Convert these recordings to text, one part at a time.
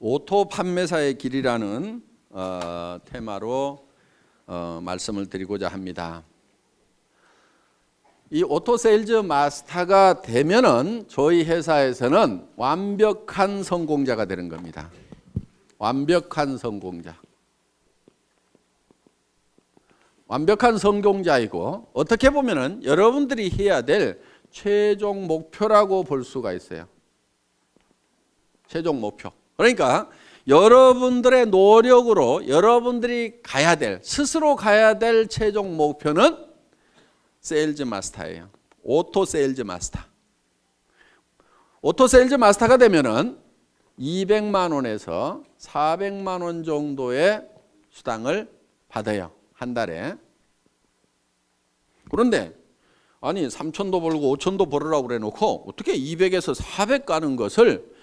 오토 판매사의 길이라는 테마로 말씀을 드리고자 합니다. 이 오토 세일즈 마스터가 되면은 저희 회사에서는 완벽한 성공자가 되는 겁니다. 완벽한 성공자. 완벽한 성공자이고 어떻게 보면은 여러분들이 해야 될 최종 목표라고 볼 수가 있어요. 최종 목표. 그러니까 여러분들의 노력으로 여러분들이 가야 될, 스스로 가야 될 최종 목표는 세일즈 마스터예요. 오토 세일즈 마스터. 오토 세일즈 마스터가 되면은 200만 원에서 400만 원 정도의 수당을 받아요. 한 달에. 그런데 아니 3천도 벌고 5천도 벌으라고 그래 놓고 어떻게 200에서 400 가는 것을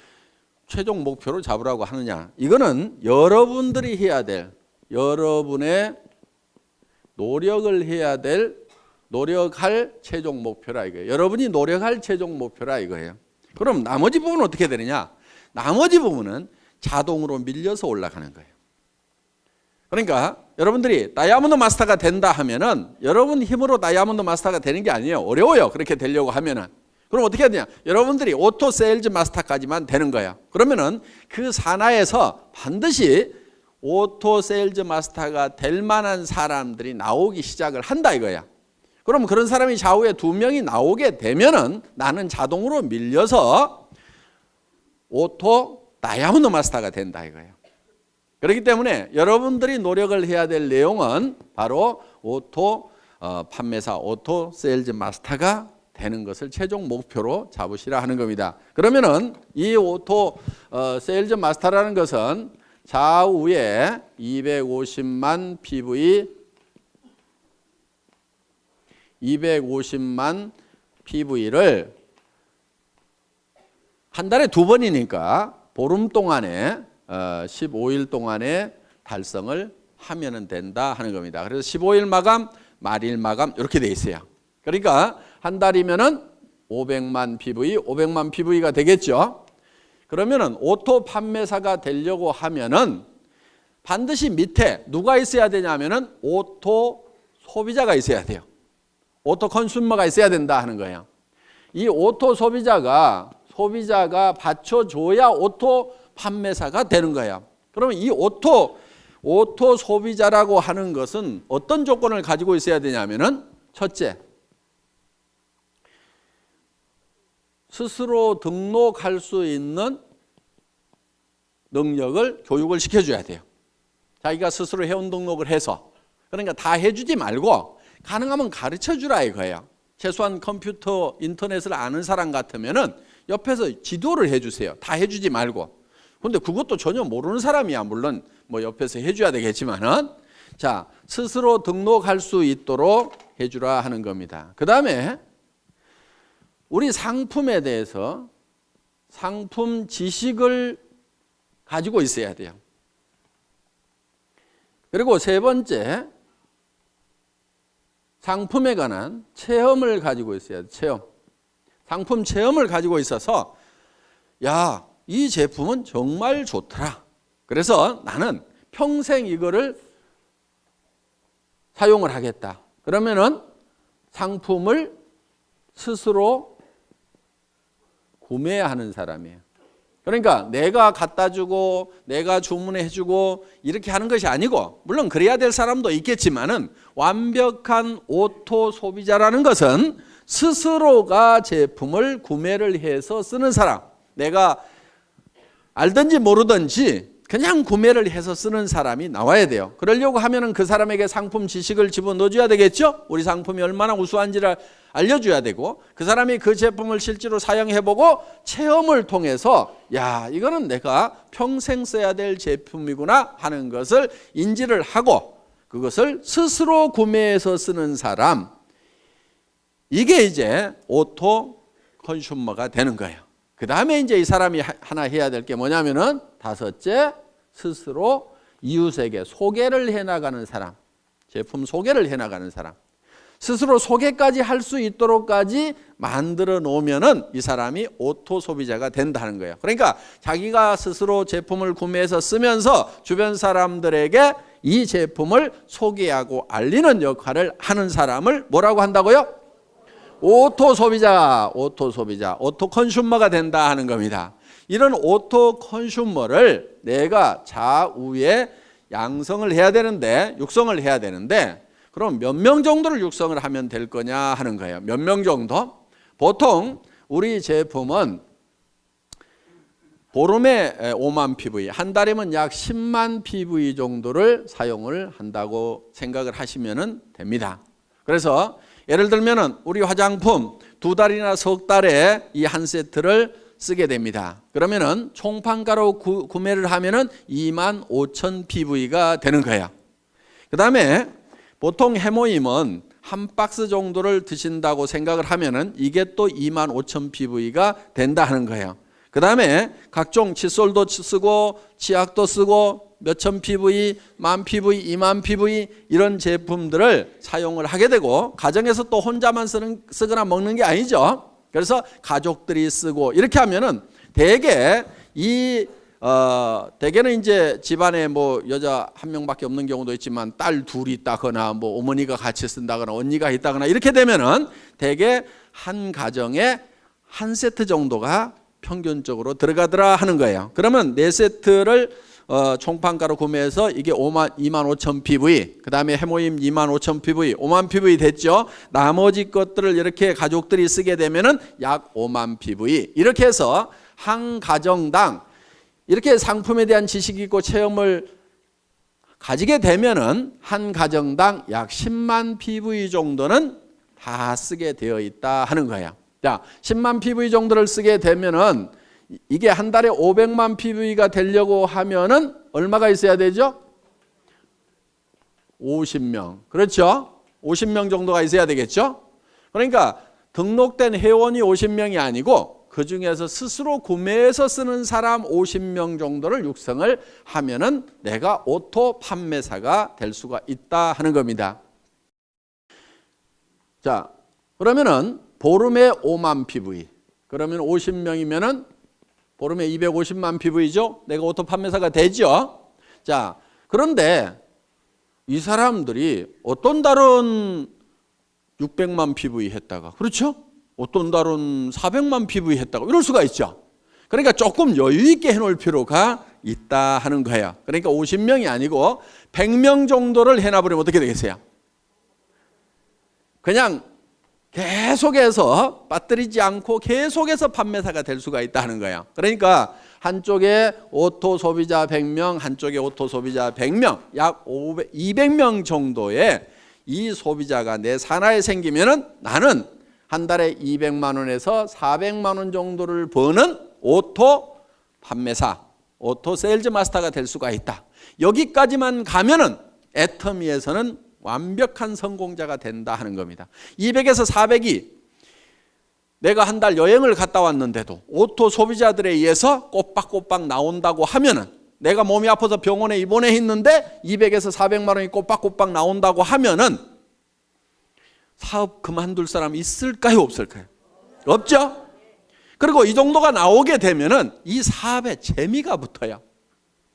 최종 목표로 잡으라고 하느냐. 이거는 여러분들이 해야 될, 여러분의 노력을 해야 될, 노력할 최종 목표라 이거예요. 여러분이 노력할 최종 목표라 이거예요. 그럼 나머지 부분은 어떻게 되느냐. 나머지 부분은 자동으로 밀려서 올라가는 거예요. 그러니까 여러분들이 다이아몬드 마스터가 된다 하면은 여러분 힘으로 다이아몬드 마스터가 되는 게 아니에요. 어려워요. 그렇게 되려고 하면은. 그럼 어떻게 해야 되냐? 여러분들이 오토 세일즈 마스터까지만 되는 거야. 그러면은 그 산하에서 반드시 오토 세일즈 마스터가 될 만한 사람들이 나오기 시작을 한다 이거야. 그럼 그런 사람이 좌우에 2명이 나오게 되면은 나는 자동으로 밀려서 오토 다이아몬드 마스터가 된다 이거예요. 그렇기 때문에 여러분들이 노력을 해야 될 내용은 바로 오토 판매사, 오토 세일즈 마스터가 되는 것을 최종 목표로 잡으시라 하는 겁니다. 그러면은 이 오토 세일즈 마스터라는 것은 좌우에 250만 PV를 한 달에 2번이니까 보름 동안에 15일 동안에 달성을 하면 된다 하는 겁니다. 그래서 15일 마감, 말일 마감 이렇게 돼 있어요. 그러니까 한 달이면은 500만 PV가 되겠죠. 그러면은 오토 판매사가 되려고 하면은 반드시 밑에 누가 있어야 되냐면은 오토 소비자가 있어야 돼요. 오토 컨슈머가 있어야 된다 하는 거예요. 이 오토 소비자가 받쳐줘야 오토 판매사가 되는 거예요. 그러면 이 오토 소비자라고 하는 것은 어떤 조건을 가지고 있어야 되냐면은 첫째, 스스로 등록할 수 있는 능력을 교육을 시켜줘야 돼요. 자기가 스스로 회원 등록을 해서. 그러니까 다 해주지 말고 가능하면 가르쳐주라 이거예요. 최소한 컴퓨터, 인터넷을 아는 사람 같으면은 옆에서 지도를 해주세요. 다 해주지 말고. 근데 그것도 전혀 모르는 사람이야. 물론 뭐 옆에서 해줘야 되겠지만은. 자, 스스로 등록할 수 있도록 해주라 하는 겁니다. 그 다음에 우리 상품에 대해서 상품 지식을 가지고 있어야 돼요. 그리고 세 번째, 상품에 관한 체험을 가지고 있어야 돼요. 체험. 상품 체험을 가지고 있어서 야, 이 제품은 정말 좋더라. 그래서 나는 평생 이거를 사용을 하겠다. 그러면은 상품을 스스로 구매하는 사람이에요. 그러니까 내가 갖다 주고 내가 주문해 주고 이렇게 하는 것이 아니고, 물론 그래야 될 사람도 있겠지만은 완벽한 오토 소비자라는 것은 스스로가 제품을 구매를 해서 쓰는 사람. 내가 알든지 모르든지 그냥 구매를 해서 쓰는 사람이 나와야 돼요. 그러려고 하면은 그 사람에게 상품 지식을 집어넣어줘야 되겠죠. 우리 상품이 얼마나 우수한지를 알려줘야 되고, 그 사람이 그 제품을 실제로 사용해보고 체험을 통해서 야, 이거는 내가 평생 써야 될 제품이구나 하는 것을 인지를 하고 그것을 스스로 구매해서 쓰는 사람, 이게 이제 오토 컨슈머가 되는 거예요. 그 다음에 이제 이 사람이 하나 해야 될 게 뭐냐면은 다섯째, 스스로 이웃에게 소개를 해나가는 사람, 제품 소개를 해나가는 사람. 스스로 소개까지 할 수 있도록까지 만들어 놓으면은 이 사람이 오토 소비자가 된다는 거예요. 그러니까 자기가 스스로 제품을 구매해서 쓰면서 주변 사람들에게 이 제품을 소개하고 알리는 역할을 하는 사람을 뭐라고 한다고요? 오토 소비자, 오토 컨슈머가 된다 하는 겁니다. 이런 오토 컨슈머를 내가 좌우에 양성을 해야 되는데, 육성을 해야 되는데, 그럼 몇 명 정도를 육성을 하면 될 거냐 하는 거예요. 몇 명 정도? 보통 우리 제품은 보름에 5만 PV, 한 달이면 약 10만 PV 정도를 사용을 한다고 생각을 하시면 됩니다. 그래서 예를 들면 우리 화장품 2달이나 석 달에 이 한 세트를 쓰게 됩니다. 그러면은 총판가로 구매를 하면은 2만 5천 PV가 되는 거예요. 그 다음에 보통 해모임은 한 박스 정도를 드신다고 생각을 하면은 이게 또 2만 5천 PV가 된다 하는 거예요. 그 다음에 각종 칫솔도 쓰고 치약도 쓰고 몇천 PV, 만 PV, 2만 PV 이런 제품들을 사용을 하게 되고, 가정에서 또 혼자만 쓰거나 먹는 게 아니죠. 그래서 가족들이 쓰고 이렇게 하면은 대개는 이제 집안에 뭐 여자 한 명밖에 없는 경우도 있지만 딸 둘이 있다거나 뭐 어머니가 같이 쓴다거나 언니가 있다거나 이렇게 되면은 대개 한 가정에 한 세트 정도가 평균적으로 들어가더라 하는 거예요. 그러면 4세트를 총판가로 구매해서 이게 2만 5천 PV, 그 다음에 해모임 2만 5천 PV, 5만 PV 됐죠. 나머지 것들을 이렇게 가족들이 쓰게 되면은 약 5만 PV. 이렇게 해서 한 가정당 이렇게 상품에 대한 지식이 있고 체험을 가지게 되면은 한 가정당 약 10만 PV 정도는 다 쓰게 되어 있다 하는 거예요. 자, 10만 PV 정도를 쓰게 되면은 이게 한 달에 500만 PV가 되려고 하면은 얼마가 있어야 되죠? 50명. 그렇죠? 50명 정도가 있어야 되겠죠? 그러니까 등록된 회원이 50명이 아니고 그 중에서 스스로 구매해서 쓰는 사람 50명 정도를 육성을 하면은 내가 오토 판매사가 될 수가 있다 하는 겁니다. 자, 그러면은 보름에 5만 PV. 그러면 50명이면은 보름에 250만 PV죠? 내가 오토 판매사가 되죠? 자, 그런데 이 사람들이 어떤 달은 600만 PV 했다가, 그렇죠? 어떤 달은 400만 PV 했다가 이럴 수가 있죠. 그러니까 조금 여유 있게 해놓을 필요가 있다 하는 거예요. 그러니까 50명이 아니고 100명 정도를 해놔버리면 어떻게 되겠어요? 그냥 계속해서 빠뜨리지 않고 계속해서 판매사가 될 수가 있다는 거예요. 그러니까 한쪽에 오토 소비자 100명, 한쪽에 오토 소비자 100명, 약 200명 정도의 이 소비자가 내 산하에 생기면은 나는 한 달에 200만 원에서 400만 원 정도를 버는 오토 판매사, 오토 세일즈 마스터가 될 수가 있다. 여기까지만 가면은 애터미에서는 완벽한 성공자가 된다 하는 겁니다. 200에서 400이 내가 한 달 여행을 갔다 왔는데도 오토 소비자들에 의해서 꼬박꼬박 나온다고 하면은, 내가 몸이 아파서 병원에 입원해 있는데 200에서 400만 원이 꼬박꼬박 나온다고 하면은 사업 그만둘 사람 있을까요, 없을까요? 없죠? 그리고 이 정도가 나오게 되면은 이 사업에 재미가 붙어요.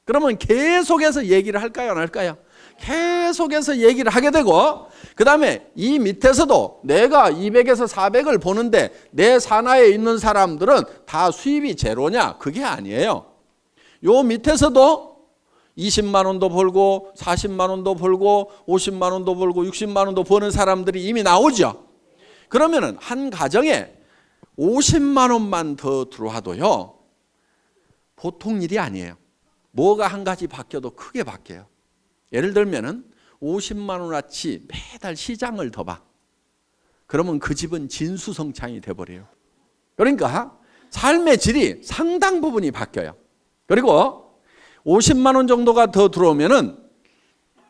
그러면 계속해서 얘기를 할까요, 안 할까요? 계속해서 얘기를 하게 되고, 그 다음에 이 밑에서도 내가 200에서 400을 보는데 내 산하에 있는 사람들은 다 수입이 제로냐? 그게 아니에요. 요 밑에서도 20만 원도 벌고 40만 원도 벌고 50만 원도 벌고 60만 원도 버는 사람들이 이미 나오죠. 그러면은 한 가정에 50만 원만 더 들어와도요, 보통 일이 아니에요. 뭐가 한 가지 바뀌어도 크게 바뀌어요. 예를 들면은 50만 원어치 매달 시장을 더 봐. 그러면 그 집은 진수성찬이 돼버려요. 그러니까 삶의 질이 상당 부분이 바뀌어요. 그리고 50만 원 정도가 더 들어오면은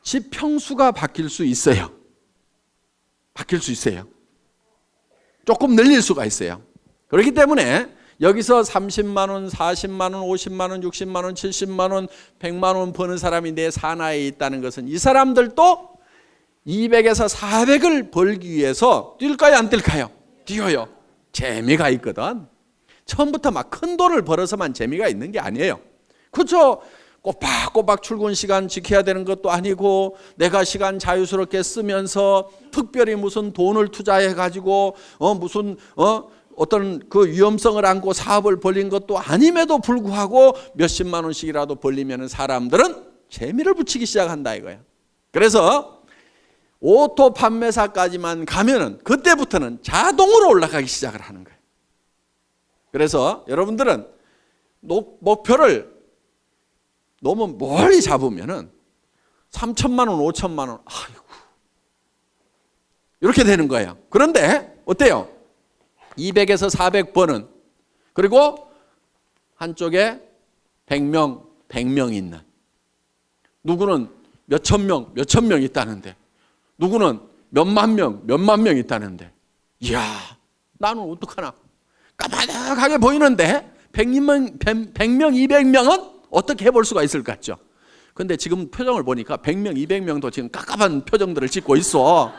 집 평수가 바뀔 수 있어요. 바뀔 수 있어요. 조금 늘릴 수가 있어요. 그렇기 때문에 여기서 30만 원, 40만 원, 50만 원, 60만 원, 70만 원, 100만 원 버는 사람이 내 산하에 있다는 것은 이 사람들도 200에서 400을 벌기 위해서 뛸까요, 안 뛸까요? 뛰어요. 재미가 있거든. 처음부터 막 큰 돈을 벌어서만 재미가 있는 게 아니에요. 그렇죠? 꼬박꼬박 출근 시간 지켜야 되는 것도 아니고, 내가 시간 자유스럽게 쓰면서 특별히 무슨 돈을 투자해 가지고 어떤 그 위험성을 안고 사업을 벌린 것도 아님에도 불구하고 몇십만 원씩이라도 벌리면 사람들은 재미를 붙이기 시작한다 이거야. 그래서 오토 판매사까지만 가면은 그때부터는 자동으로 올라가기 시작을 하는 거예요. 그래서 여러분들은 목표를 너무 멀리 잡으면은 3천만 원, 5천만 원, 아이고, 이렇게 되는 거예요. 그런데 어때요? 200에서 400번은, 그리고 한쪽에 100명 있는, 누구는 몇천 명 있다는데, 누구는 몇만 명 있다는데, 이야, 나는 어떡하나? 까마득하게 보이는데 100명, 200명은 어떻게 해볼 수가 있을 것 같죠? 근데 지금 표정을 보니까 100명, 200명도 지금 깝깝한 표정들을 짓고 있어.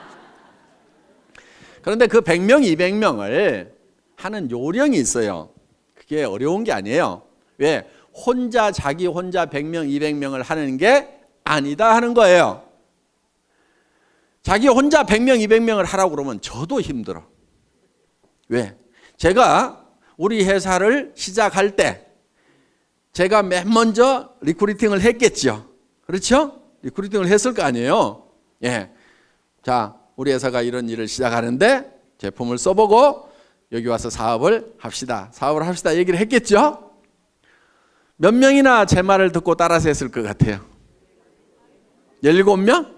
그런데 그 100명, 200명을 하는 요령이 있어요. 그게 어려운 게 아니에요. 왜? 자기 혼자 100명, 200명을 하는 게 아니다 하는 거예요. 자기 혼자 100명, 200명을 하라고 그러면 저도 힘들어. 왜? 제가 우리 회사를 시작할 때 제가 맨 먼저 리크루팅을 했겠죠. 그렇죠? 리크루팅을 했을 거 아니에요. 예. 자, 우리 회사가 이런 일을 시작하는데 제품을 써보고 여기 와서 사업을 합시다. 얘기를 했겠죠? 몇 명이나 제 말을 듣고 따라서 했을 것 같아요? 17명?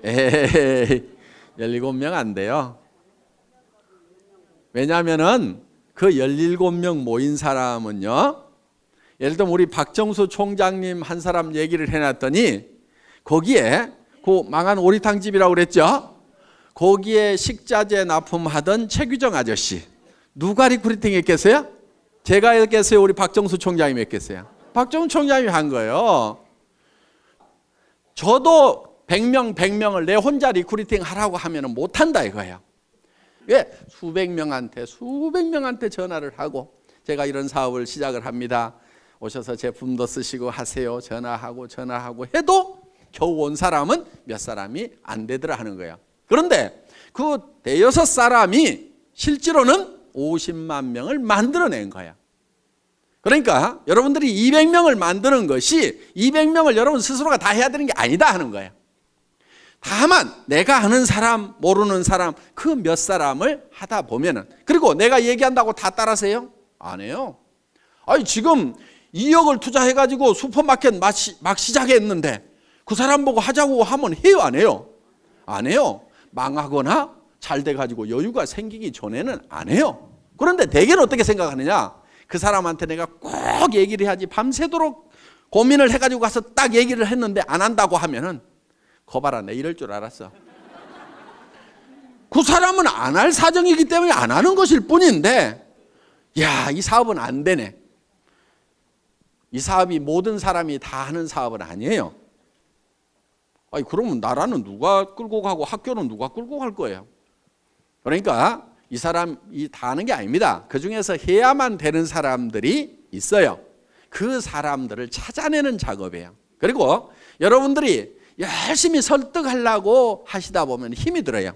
에이, 17명 안 돼요. 왜냐하면은 그 17명 모인 사람은요, 예를 들면 우리 박정수 총장님 한 사람 얘기를 해놨더니 거기에 그 망한 오리탕집이라고 그랬죠? 거기에 식자재 납품하던 최규정 아저씨, 누가 리크루팅 했겠어요? 제가 했겠어요? 우리 박정수 총장님이 했겠어요? 박정수 총장님이 한 거예요. 저도 100명을 내 혼자 리크루팅 하라고 하면 못한다 이거예요. 왜? 수백 명한테 전화를 하고, 제가 이런 사업을 시작을 합니다. 오셔서 제품도 쓰시고 하세요. 전화하고 해도 겨우 온 사람은 몇 사람이 안 되더라 하는 거예요. 그런데 그 대여섯 사람이 실제로는 50만 명을 만들어낸 거예요. 그러니까 여러분들이 200명을 만드는 것이 200명을 여러분 스스로가 다 해야 되는 게 아니다 하는 거예요. 다만 내가 아는 사람, 모르는 사람, 그 몇 사람을 하다 보면은, 그리고 내가 얘기한다고 다 따라서요? 안 해요. 아니 지금 2억을 투자해가지고 슈퍼마켓 막 시작했는데 그 사람 보고 하자고 하면 해요, 안 해요? 안 해요. 망하거나 잘 돼가지고 여유가 생기기 전에는 안 해요. 그런데 대개는 어떻게 생각하느냐? 그 사람한테 내가 꼭 얘기를 해야지, 밤새도록 고민을 해가지고 가서 딱 얘기를 했는데 안 한다고 하면은, 거봐라, 내 이럴 줄 알았어. 그 사람은 안 할 사정이기 때문에 안 하는 것일 뿐인데, 야, 이 사업은 안 되네. 이 사업이 모든 사람이 다 하는 사업은 아니에요. 아니, 그러면 나라는 누가 끌고 가고 학교는 누가 끌고 갈 거예요? 그러니까 이 사람이 다 하는 게 아닙니다. 그 중에서 해야만 되는 사람들이 있어요. 그 사람들을 찾아내는 작업이에요. 그리고 여러분들이 열심히 설득하려고 하시다 보면 힘이 들어요.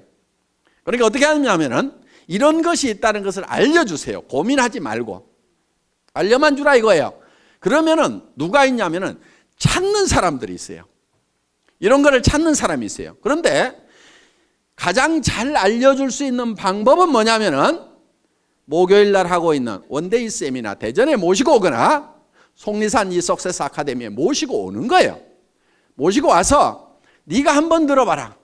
그러니까 어떻게 하냐면은 이런 것이 있다는 것을 알려주세요. 고민하지 말고 알려만 주라 이거예요. 그러면은 누가 있냐면은 찾는 사람들이 있어요. 이런 거를 찾는 사람이 있어요. 그런데 가장 잘 알려줄 수 있는 방법은 뭐냐면은 목요일 날 하고 있는 원데이 세미나 대전에 모시고 오거나 속리산 이 석세스 아카데미에 모시고 오는 거예요. 모시고 와서 네가 한번 들어봐라.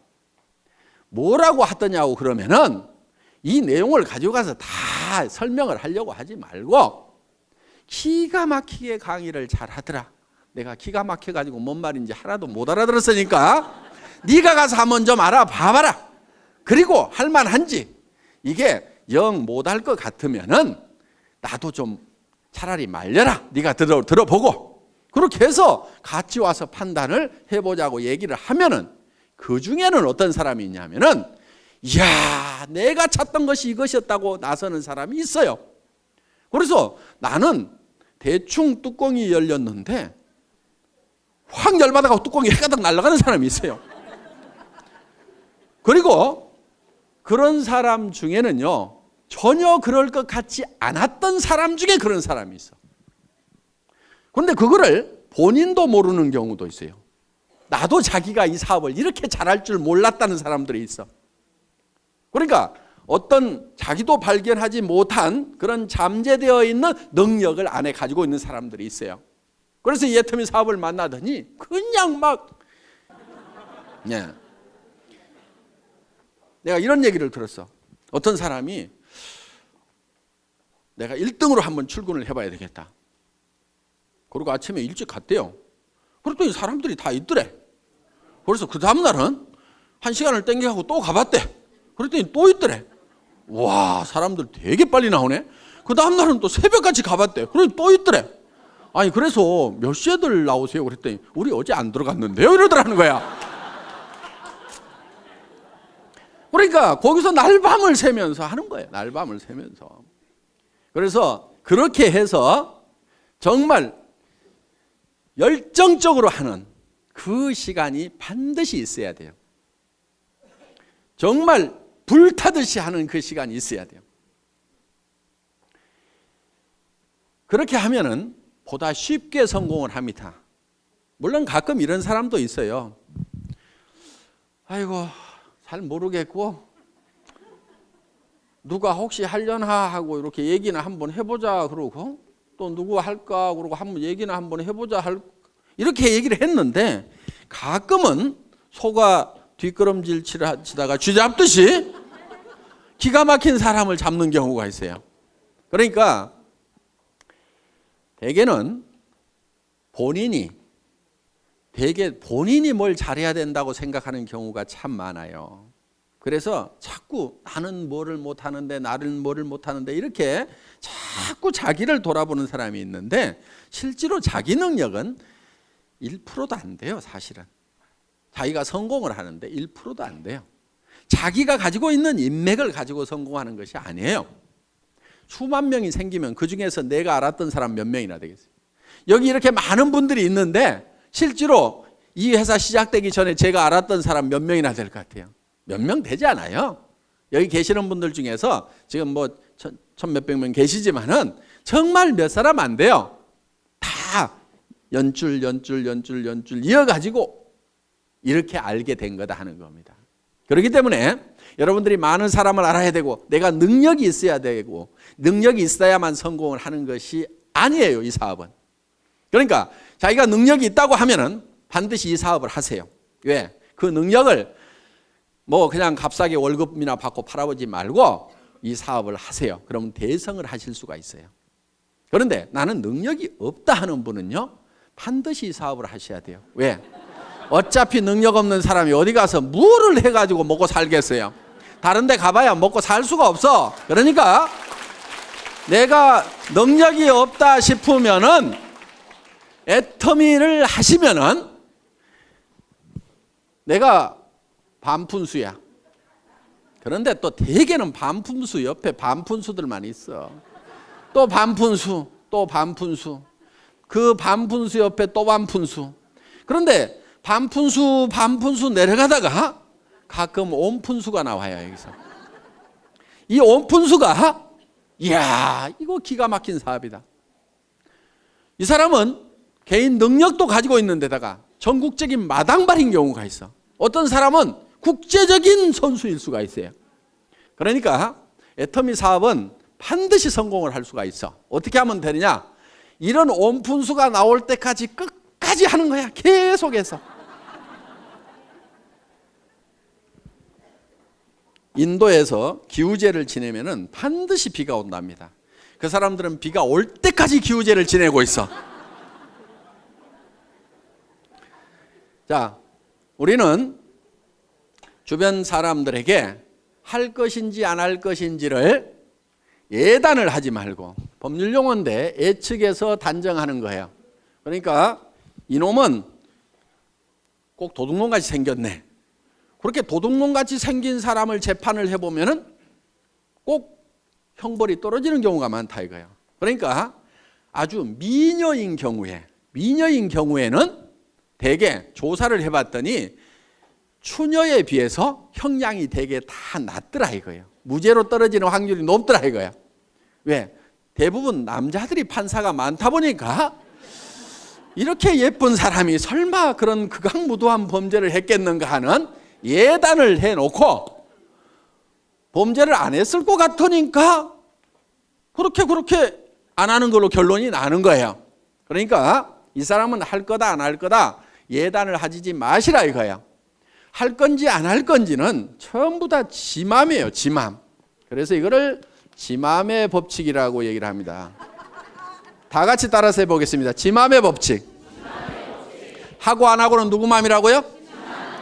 뭐라고 하더냐고 그러면은 이 내용을 가지고 가서 다 설명을 하려고 하지 말고 기가 막히게 강의를 잘 하더라. 내가 기가 막혀가지고 뭔 말인지 하나도 못 알아들었으니까 네가 가서 한번 좀 알아봐봐라. 그리고 할만한지, 이게 영 못할 것 같으면은 나도 좀 차라리 말려라. 네가 들어보고. 그렇게 해서 같이 와서 판단을 해보자고 얘기를 하면은 그 중에는 어떤 사람이 있냐면은 이야, 내가 찾던 것이 이것이었다고 나서는 사람이 있어요. 그래서 나는 대충 뚜껑이 열렸는데 확 열받아가고 뚜껑이 해가닥 날아가는 사람이 있어요. 그리고 그런 사람 중에는요, 전혀 그럴 것 같지 않았던 사람 중에 그런 사람이 있어. 그런데 그거를 본인도 모르는 경우도 있어요. 나도 자기가 이 사업을 이렇게 잘할 줄 몰랐다는 사람들이 있어. 그러니까 어떤 자기도 발견하지 못한 그런 잠재되어 있는 능력을 안에 가지고 있는 사람들이 있어요. 그래서 이 애터미 사업을 만나더니 그냥 막 내가 이런 얘기를 들었어. 어떤 사람이 내가 1등으로 한번 출근을 해봐야 되겠다. 그리고 아침에 일찍 갔대요. 그랬더니 사람들이 다 있더래. 그래서 그 다음날은 1시간을 땡겨가고 또 가봤대. 그랬더니 또 있더래. 와, 사람들 되게 빨리 나오네. 그 다음날은 또 새벽같이 가봤대. 그랬더니 또 있더래. 아니, 그래서 몇 시에들 나오세요? 그랬더니 우리 어제 안 들어갔는데요? 이러더라는 거야. 그러니까 거기서 날밤을 새면서 하는 거예요. 날밤을 새면서. 그래서 그렇게 해서 정말 열정적으로 하는 그 시간이 반드시 있어야 돼요. 정말 불타듯이 하는 그 시간이 있어야 돼요. 그렇게 하면은 보다 쉽게 성공을 합니다. 물론 가끔 이런 사람도 있어요. 아이고, 잘 모르겠고 누가 혹시 하려나 하고 이렇게 얘기나 한번 해보자 그러고 또 누구 할까 그러고 한번 얘기나 한번 해보자 이렇게 얘기를 했는데 가끔은 소가 뒷걸음질 치다가 쥐 잡듯이 기가 막힌 사람을 잡는 경우가 있어요. 그러니까 대개는 본인이 뭘 잘해야 된다고 생각하는 경우가 참 많아요. 그래서 자꾸 나는 뭐를 못하는데 나는 뭐를 못하는데 이렇게 자꾸 자기를 돌아보는 사람이 있는데 실제로 자기 능력은 1%도 안 돼요. 사실은 자기가 성공을 하는데 1%도 안 돼요. 자기가 가지고 있는 인맥을 가지고 성공하는 것이 아니에요. 수만 명이 생기면 그중에서 내가 알았던 사람 몇 명이나 되겠어요. 여기 이렇게 많은 분들이 있는데 실제로 이 회사 시작되기 전에 제가 알았던 사람 몇 명이나 될 것 같아요? 몇 명 되지 않아요. 여기 계시는 분들 중에서 지금 뭐 천 몇백 명 계시지만은 정말 몇 사람 안 돼요. 다 연줄 이어가지고 이렇게 알게 된 거다 하는 겁니다. 그렇기 때문에 여러분들이 많은 사람을 알아야 되고 내가 능력이 있어야 되고 능력이 있어야만 성공을 하는 것이 아니에요. 이 사업은. 그러니까 자기가 능력이 있다고 하면은 반드시 이 사업을 하세요. 왜? 그 능력을 뭐 그냥 값싸게 월급이나 받고 팔아보지 말고 이 사업을 하세요. 그러면 대성을 하실 수가 있어요. 그런데 나는 능력이 없다 하는 분은요, 반드시 이 사업을 하셔야 돼요. 왜? 어차피 능력 없는 사람이 어디 가서 뭐를 해가지고 먹고 살겠어요. 다른 데 가봐야 먹고 살 수가 없어. 그러니까 내가 능력이 없다 싶으면은 애터미를 하시면은 내가 반푼수야. 그런데 또 대개는 반푼수 옆에 반푼수들만 있어. 또 반푼수, 또 반푼수. 그 반푼수 옆에 또 반푼수. 그런데 반푼수 내려가다가 가끔 온푼수가 나와요. 여기서. 이 온푼수가 이야, 이거 기가 막힌 사업이다. 이 사람은 개인 능력도 가지고 있는 데다가 전국적인 마당발인 경우가 있어. 어떤 사람은 국제적인 선수일 수가 있어요. 그러니까 애터미 사업은 반드시 성공을 할 수가 있어. 어떻게 하면 되느냐? 이런 온푼수가 나올 때까지 끝까지 하는 거야. 계속해서. 인도에서 기우제를 지내면은 반드시 비가 온답니다. 그 사람들은 비가 올 때까지 기우제를 지내고 있어. 자, 우리는 주변 사람들에게 할 것인지 안 할 것인지를 예단을 하지 말고, 법률 용어인데 예측해서 단정하는 거예요. 그러니까 이놈은 꼭 도둑놈같이 생겼네. 그렇게 도둑놈같이 생긴 사람을 재판을 해보면은 꼭 형벌이 떨어지는 경우가 많다 이거예요. 그러니까 아주 미녀인 경우에는 대개 조사를 해봤더니 추녀에 비해서 형량이 대개 다 낮더라 이거예요. 무죄로 떨어지는 확률이 높더라 이거예요. 왜? 대부분 남자들이 판사가 많다 보니까 이렇게 예쁜 사람이 설마 그런 극악무도한 범죄를 했겠는가 하는 예단을 해놓고 범죄를 안 했을 것 같으니까 그렇게 안 하는 걸로 결론이 나는 거예요. 그러니까 이 사람은 할 거다 안 할 거다 예단을 하지 마시라 이거예요. 할 건지 안 할 건지는 전부 다 지 맘이에요. 지 맘. 그래서 이거를 지 맘의 법칙이라고 얘기를 합니다. 다 같이 따라서 해보겠습니다. 지 맘의 법칙. 하고 안 하고는 누구 맘이라고요?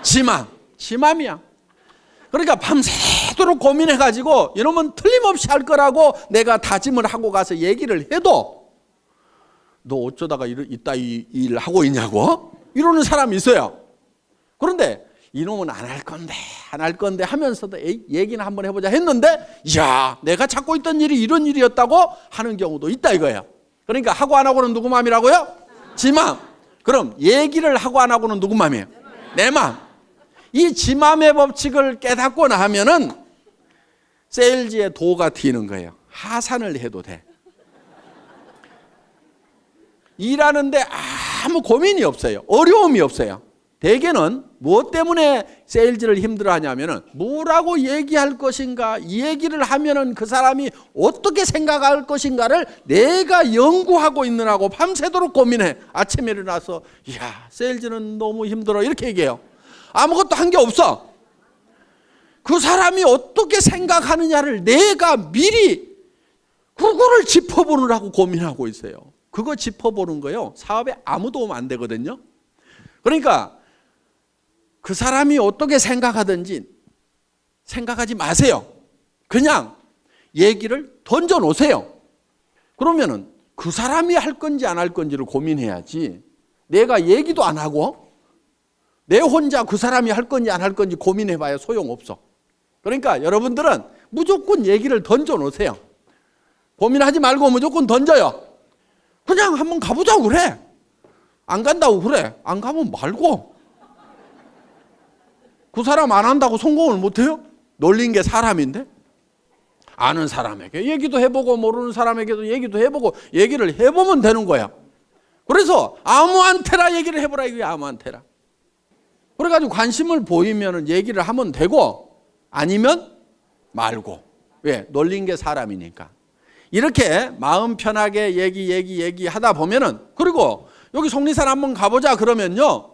지 맘. 지 맘이야. 그러니까 밤새도록 고민해가지고 이놈은 틀림없이 할 거라고 내가 다짐을 하고 가서 얘기를 해도 너 어쩌다가 이따 이 일 하고 있냐고 이러는 사람이 있어요. 그런데 이놈은 안 할 건데 하면서도 얘기는 한번 해보자 했는데 야 내가 찾고 있던 일이 이런 일이었다고 하는 경우도 있다 이거예요. 그러니까 하고 안 하고는 누구 맘이라고요? 지 맘. 그럼 얘기를 하고 안 하고는 누구 맘이에요? 내 맘. 이 지 맘의 법칙을 깨닫고 나면은 세일즈의 도가 튀는 거예요. 하산을 해도 돼. 일하는데 아무 고민이 없어요. 어려움이 없어요. 대개는 무엇 때문에 세일즈를 힘들어하냐면은 뭐라고 얘기할 것인가, 이 얘기를 하면은 그 사람이 어떻게 생각할 것인가를 내가 연구하고 있느라고 밤새도록 고민해. 아침에 일어나서 야 세일즈는 너무 힘들어 이렇게 얘기해요. 아무것도 한 게 없어. 그 사람이 어떻게 생각하느냐를 내가 미리 그거를 짚어보느라고 고민하고 있어요. 그거 짚어보는 거요 사업에 아무 도움 안 되거든요. 그러니까 그 사람이 어떻게 생각하든지 생각하지 마세요. 그냥 얘기를 던져 놓으세요. 그러면은 그 사람이 할 건지 안 할 건지를 고민해야지 내가 얘기도 안 하고 내 혼자 그 사람이 할 건지 안 할 건지 고민해봐야 소용없어. 그러니까 여러분들은 무조건 얘기를 던져 놓으세요. 고민하지 말고 무조건 던져요. 그냥 한번 가보자고 그래. 안 간다고 그래. 안 가면 말고. 그 사람 안 한다고 성공을 못해요? 놀린 게 사람인데? 아는 사람에게 얘기도 해보고 모르는 사람에게도 얘기도 해보고 얘기를 해보면 되는 거야. 그래서 아무한테나 얘기를 해보라 이거야. 아무한테나. 그래가지고 관심을 보이면 얘기를 하면 되고 아니면 말고. 왜? 놀린 게 사람이니까. 이렇게 마음 편하게 얘기하다 보면은 그리고 여기 속리산 한번 가보자 그러면요.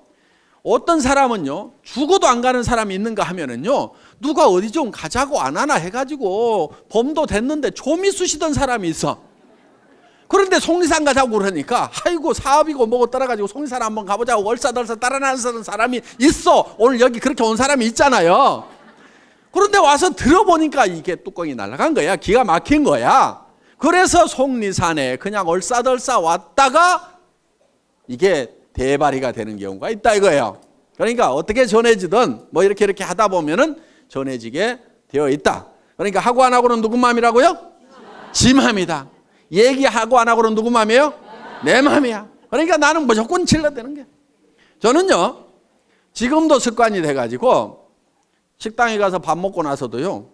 어떤 사람은요 죽어도 안 가는 사람이 있는가 하면은요 누가 어디 좀 가자고 안 하나 해가지고 범도 됐는데 좀이 쑤시던 사람이 있어. 그런데 속리산 가자고 그러니까 아이고 사업이고 뭐고 따라가지고 속리산 한번 가보자고 얼싸덜싸 따라나서는 사람이 있어. 오늘 여기 그렇게 온 사람이 있잖아요. 그런데 와서 들어보니까 이게 뚜껑이 날아간 거야. 기가 막힌 거야. 그래서 속리산에 그냥 얼싸덜싸 왔다가 이게 대발이가 되는 경우가 있다 이거예요. 그러니까 어떻게 전해지든 뭐 이렇게 하다 보면은 전해지게 되어 있다. 그러니까 하고 안 하고는 누구 마음이라고요? 지 마음이다. 얘기하고 안 하고는 누구 마음이에요? 내 마음이야. 그러니까 나는 무조건 질러대는 게. 저는요 지금도 습관이 돼가지고 식당에 가서 밥 먹고 나서도요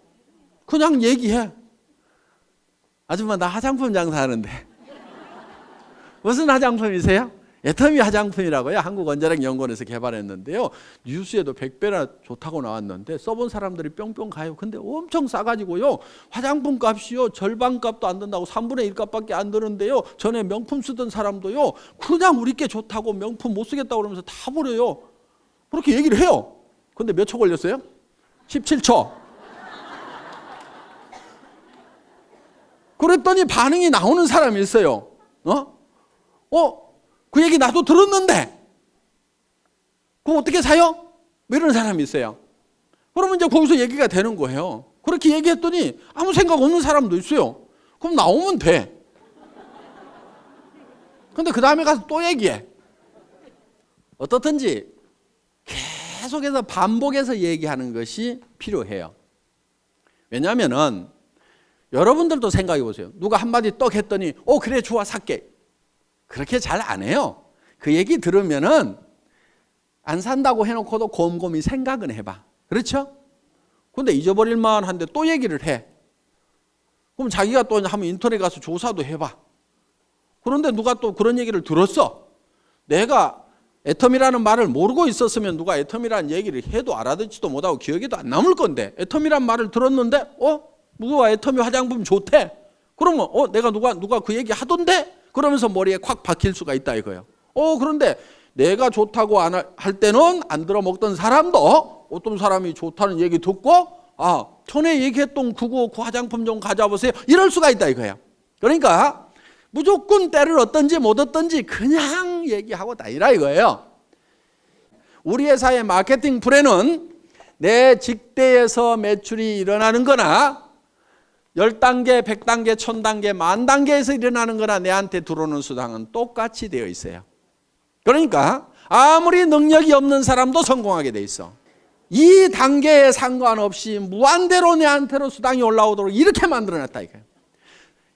그냥 얘기해. 아줌마 나 화장품 장사하는데 무슨 화장품이세요? 애터미 화장품이라고요. 한국원자력연구원에서 개발했는데요. 뉴스에도 100배나 좋다고 나왔는데 써본 사람들이 뿅뿅 가요. 근데 엄청 싸가지고요. 화장품 값이요. 절반 값도 안 든다고 3분의 1 값밖에 안 드는데요. 전에 명품 쓰던 사람도요. 그냥 우리께 좋다고 명품 못 쓰겠다고 그러면서 다 버려요. 그렇게 얘기를 해요. 근데 몇 초 걸렸어요? 17초. 그랬더니 반응이 나오는 사람이 있어요. 그 얘기 나도 들었는데 그거 어떻게 사요? 뭐 이런 사람이 있어요. 그러면 이제 거기서 얘기가 되는 거예요. 그렇게 얘기했더니 아무 생각 없는 사람도 있어요. 그럼 나오면 돼. 근데 그 다음에 가서 또 얘기해. 어떻든지 계속해서 반복해서 얘기하는 것이 필요해요. 왜냐하면은 여러분들도 생각해 보세요. 누가 한마디 떡 했더니 그래 좋아 살게. 그렇게 잘 안 해요. 그 얘기 들으면은 안 산다고 해놓고도 곰곰이 생각은 해봐. 그렇죠? 근데 잊어버릴 만한데 또 얘기를 해. 그럼 자기가 또 한번 인터넷 가서 조사도 해봐. 그런데 누가 또 그런 얘기를 들었어. 내가 애텀이라는 말을 모르고 있었으면 누가 애텀이라는 얘기를 해도 알아듣지도 못하고 기억에도 안 남을 건데, 애텀이란 말을 들었는데 누가 애텀이 화장품 좋대. 그러면 내가 누가 그 얘기 하던데? 그러면서 머리에 콱 박힐 수가 있다 이거예요. 그런데 내가 좋다고 할 때는 안 들어먹던 사람도 어떤 사람이 좋다는 얘기 듣고 전에 얘기했던 그 화장품 좀 가져와보세요. 이럴 수가 있다 이거예요. 그러니까 무조건 때를 얻든지 못 얻든지 그냥 얘기하고 다니라 이거예요. 우리 회사의 마케팅 플랜은 내 직대에서 매출이 일어나는 거나 10단계, 100단계, 1000단계, 10,000단계에서 일어나는 거나 내한테 들어오는 수당은 똑같이 되어 있어요. 그러니까 아무리 능력이 없는 사람도 성공하게 돼 있어. 이 단계에 상관없이 무한대로 내한테로 수당이 올라오도록 이렇게 만들어놨다 이거예요.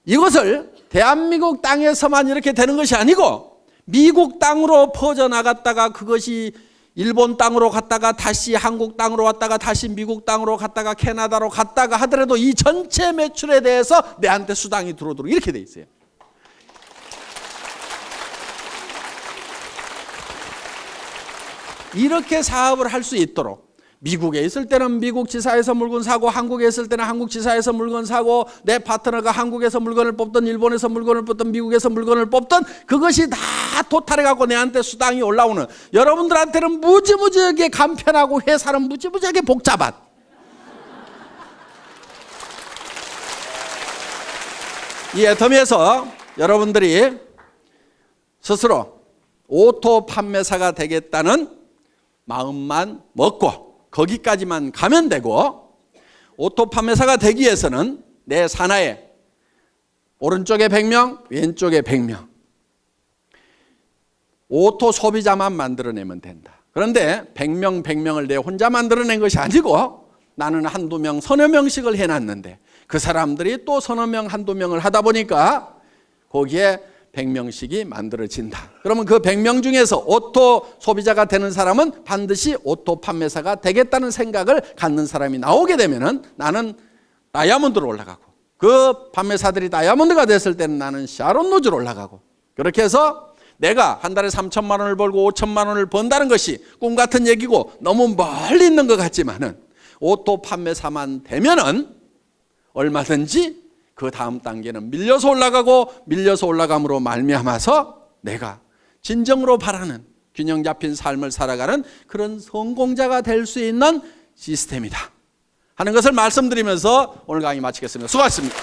이것을 대한민국 땅에서만 이렇게 되는 것이 아니고 미국 땅으로 퍼져나갔다가 그것이 일본 땅으로 갔다가 다시 한국 땅으로 왔다가 다시 미국 땅으로 갔다가 캐나다로 갔다가 하더라도 이 전체 매출에 대해서 내한테 수당이 들어오도록 이렇게 돼 있어요. 이렇게 사업을 할 수 있도록 미국에 있을 때는 미국 지사에서 물건 사고, 한국에 있을 때는 한국 지사에서 물건 사고, 내 파트너가 한국에서 물건을 뽑든 일본에서 물건을 뽑든 미국에서 물건을 뽑든 그것이 다 토탈해갖고 내한테 수당이 올라오는, 여러분들한테는 무지무지하게 간편하고 회사는 무지무지하게 복잡한, 이 애터미에서 여러분들이 스스로 오토 판매사가 되겠다는 마음만 먹고 거기까지만 가면 되고, 오토 판매사가 되기 위해서는 내 산하에 오른쪽에 100명, 왼쪽에 100명 오토 소비자만 만들어내면 된다. 그런데 100명, 100명을 내 혼자 만들어낸 것이 아니고 나는 한두 명, 서너 명씩을 해놨는데 그 사람들이 또 서너 명, 한두 명을 하다 보니까 거기에 100명씩이 만들어진다. 그러면 그 100명 중에서 오토 소비자가 되는 사람은 반드시 오토 판매사가 되겠다는 생각을 갖는 사람이 나오게 되면은 나는 다이아몬드로 올라가고, 그 판매사들이 다이아몬드가 됐을 때는 나는 샤론 노즈로 올라가고, 그렇게 해서 내가 한 달에 3천만 원을 벌고 5천만 원을 번다는 것이 꿈 같은 얘기고 너무 멀리 있는 것 같지만은 오토 판매사만 되면은 얼마든지 그 다음 단계는 밀려서 올라가고, 밀려서 올라감으로 말미암아서 내가 진정으로 바라는 균형 잡힌 삶을 살아가는 그런 성공자가 될 수 있는 시스템이다 하는 것을 말씀드리면서 오늘 강의 마치겠습니다. 수고하셨습니다.